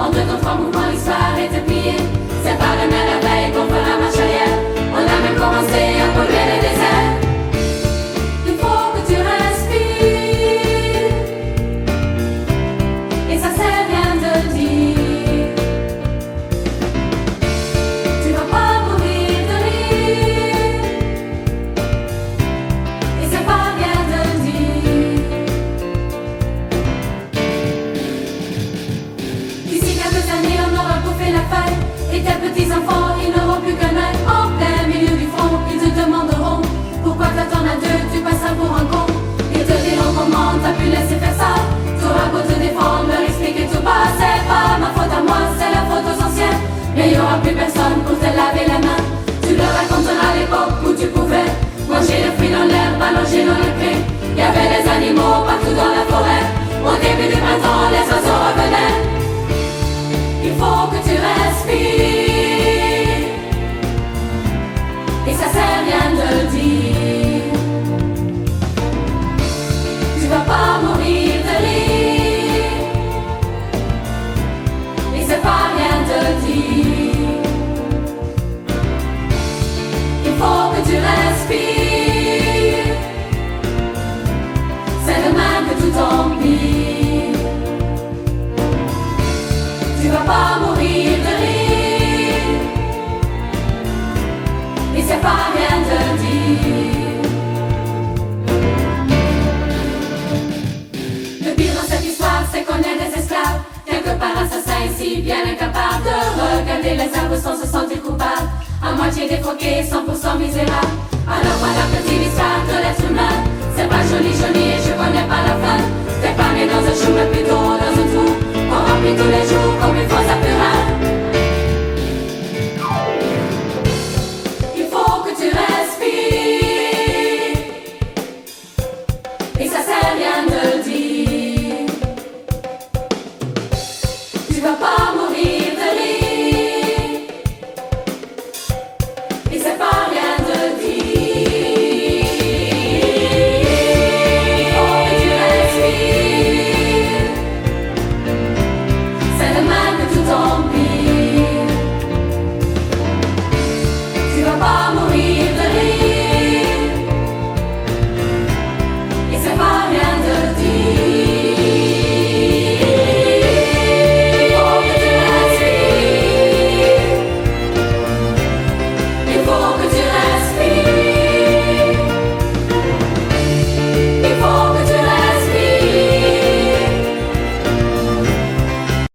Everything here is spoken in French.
En 2 temps 3 mouvements, l'histoire est pliée. C'est pas demain la veille qu'on fera marche arrière. On a même commencé à polluer les déserts. Il faut que tu respires. Et ça sert rien de le dire. Tu vas pas mourir de rire. Et c'est pas rien de le dire. D'ici quelques années, on aura bouffé la feuille. Et tes petits-enfants, ils n'auront plus qu'un œil. En plein milieu du front, ils te demanderont pourquoi t'attends à deux, tu passeras pour un con. Ils te diront comment t'as pu laisser faire ça. T'auras beau te défendre, leur expliquer tout bas. C'est pas ma faute à moi, c'est la faute aux anciens. Mais il y aura plus personne pour te laver la main. Tu leur raconteras l'époque où tu pouvais manger les fruits dans l'herbe, allonger dans les prés. Il y avait des animaux partout dans la forêt. Au début du printemps, les oiseaux revenaient. Il faut que tu respires. Et ça sert rien de le dire. Tu vas pas mourir de rire. Et c'est pas rien de le dire. Il faut que tu respires. C'est demain que tout empire. Tu vas pas mourir de rire. Et c'est pas rien de le dire. Le pire dans cette histoire, c'est qu'on est des esclaves. Quelque part assassins ici, bien incapables de regarder les arbres sans se sentir coupables. À moitié défroqués, 100% misérables. Alors voilà petite histoire de l'être humain. C'est pas joli joli et je connais pas la fin. T'es pas né dans un chou mais plutôt dans un trou. On remplit tous les jours comme une fosse à purin. Il faut que tu respires. Et ça sert rien de le dire. Tu vas pas mourir de rire. Et c'est pas rien de le dire. Il faut que tu respires. C'est demain que tout empire. Tu vas pas mourir.